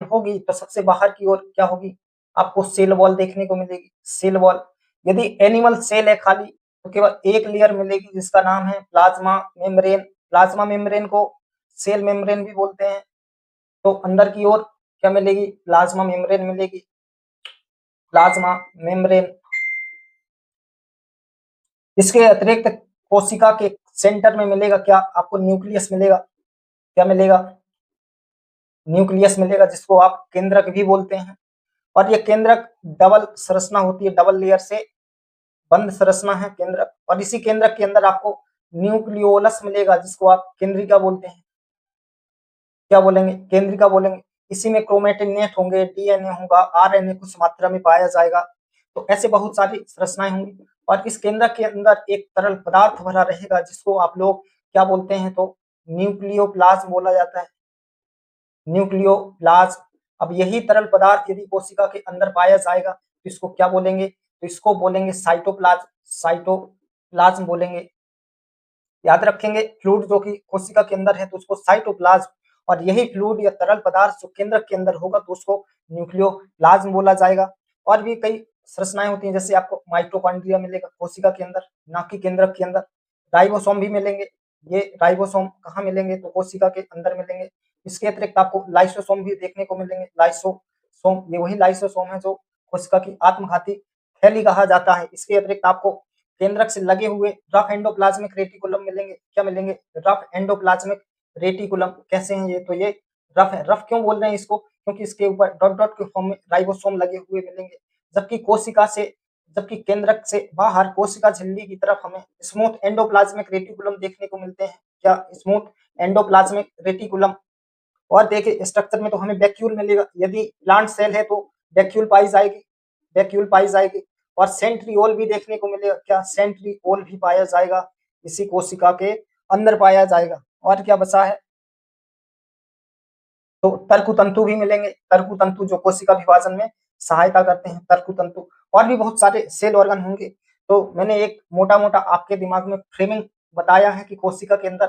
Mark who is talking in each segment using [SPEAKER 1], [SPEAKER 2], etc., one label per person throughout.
[SPEAKER 1] होगी तो सबसे बाहर की ओर क्या होगी, आपको सेल वॉल देखने को मिलेगी, सेल वॉल। यदि एनिमल सेल है खाली तो केवल एक लेयर मिलेगी जिसका नाम है प्लाज्मा मेम्ब्रेन। प्लाज्मा मेम्ब्रेन को सेल मेम्ब्रेन भी बोलते हैं। तो अंदर की ओर क्या मिलेगी, प्लाज्मा मेम्ब्रेन मिलेगी, प्लाज्मा मेम्ब्रेन। इसके अतिरिक्त कोशिका के सेंटर में मिलेगा क्या, आपको न्यूक्लियस मिलेगा। क्या मिलेगा, न्यूक्लियस मिलेगा, जिसको आप केंद्रक भी बोलते हैं। और ये केंद्रक डबल संरचना होती है, डबल लेयर से बंद संरचना है केंद्रक। और इसी केंद्रक के अंदर आपको न्यूक्लियोलस मिलेगा, जिसको आप केंद्रिका बोलते हैं। क्या बोलेंगे, केंद्रिका बोलेंगे। इसी में क्रोमेटिन नेट होंगे, डीएनए होगा, आरएनए कुछ मात्रा में पाया जाएगा। तो ऐसे बहुत सारी संरचनाएं होंगी। और इस केंद्रक के अंदर एक तरल पदार्थ भरा रहेगा, जिसको आप लोग क्या बोलते हैं, तो न्यूक्लियोप्लाज्म बोला जाता है, न्यूक्लियोप्लाज्म। अब यही तरल पदार्थ यदि कोशिका के अंदर पाया जाएगा तो इसको क्या बोलेंगे, तो इसको बोलेंगे साइटोप्लाज्म, साइटोप्लाज्म बोलेंगे। याद रखेंगे, फ्लूइड जो कि कोशिका के अंदर है तो उसको साइटोप्लाज्म, और यही फ्लूइड या तरल पदार्थ जो केंद्रक के अंदर होगा तो उसको न्यूक्लियोप्लाज्म बोला जाएगा। और भी कई संरचनाएं होती हैं, जैसे आपको माइटोकॉन्ड्रिया मिलेगा कोशिका के अंदर, ना कि केंद्रक के अंदर। राइबोसोम भी मिलेंगे, ये राइबोसोम कहाँ मिलेंगे, तो कोशिका के अंदर मिलेंगे। इसके अतिरिक्त आपको लाइसोसोम भी देखने को मिलेंगे, लाइसोसोम, ये वही लाइसोसोम है जो कोशिका की आत्मघाती थैली कहा जाता है। इसके अतिरिक्त आपको केंद्रक से लगे हुए रफ एंडोप्लाज्मिक रेटिकुलम मिलेंगे। क्या मिलेंगे, रफ एंडोप्लाज्मिक रेटिकुलम। कैसे हैं ये, तो ये रफ है। रफ क्यों बोल रहे हैं इसको, क्योंकि इसके ऊपर डॉट डॉट के फॉर्म में राइबोसोम लगे हुए मिलेंगे। जबकि कोशिका से, जबकि केंद्रक से बाहर कोशिका झिल्ली की तरफ हमें स्मूथ एंडोप्लाज्मिक रेटिकुलम देखने को मिलते हैं। क्या, स्मूथ एंडोप्लाज्मिक रेटिकुलम। और देखिए स्ट्रक्चर में तो हमें वैक्यूल मिलेगा, यदि प्लांट सेल है तो वैक्यूल पाई जाएगी, वैक्यूल पाई जाएगी। और सेंट्रियोल भी देखने को मिलेगा, क्या, सेंट्रियोल भी पाया जाएगा, इसी कोशिका के अंदर पाया जाएगा। और क्या बचा है, तो तर्कु भी मिलेंगे, तर्कु जो कोशिका विभाजन में सहायता करते हैं, तर्कु। और भी बहुत सारे सेल ऑर्गन होंगे। तो मैंने एक मोटा मोटा आपके दिमाग में फ्रेमिंग बताया है कि कोशिका के अंदर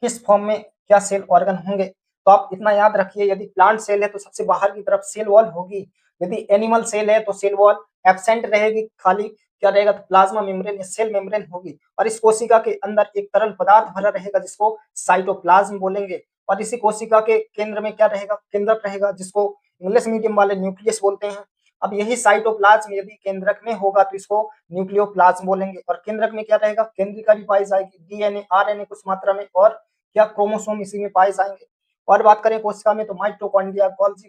[SPEAKER 1] किस फॉर्म में क्या सेल ऑर्गन होंगे। तो आप इतना याद रखिए, यदि प्लांट सेल है तो सबसे बाहर की तरफ सेल वॉल होगी। यदि एनिमल सेल है तो सेल वॉल एब्सेंट रहेगी, खाली क्या रहेगा, तो प्लाज्मा मेम्ब्रेन या सेल मेम्ब्रेन होगी। और इस कोशिका के अंदर एक तरल पदार्थ भरा रहेगा, जिसको साइटोप्लाज्म बोलेंगे। और इसी कोशिका के केंद्र में क्या रहेगा, केंद्रक रहेगा, जिसको इंग्लिश मीडियम वाले न्यूक्लियस बोलते हैं। अब यही साइटोप्लाज्म यदि केंद्रक में होगा तो इसको न्यूक्लियोप्लाज्म बोलेंगे। और केंद्रक में क्या रहेगा, केंद्रिका भी पाई जाएगी, डीएनए, आरएनए कुछ मात्रा में, और क्या क्रोमोसोम इसी में पाए जाएंगे। और बात करें कोशिका में तो माइटोकॉन्ड्रिया, गोल्गी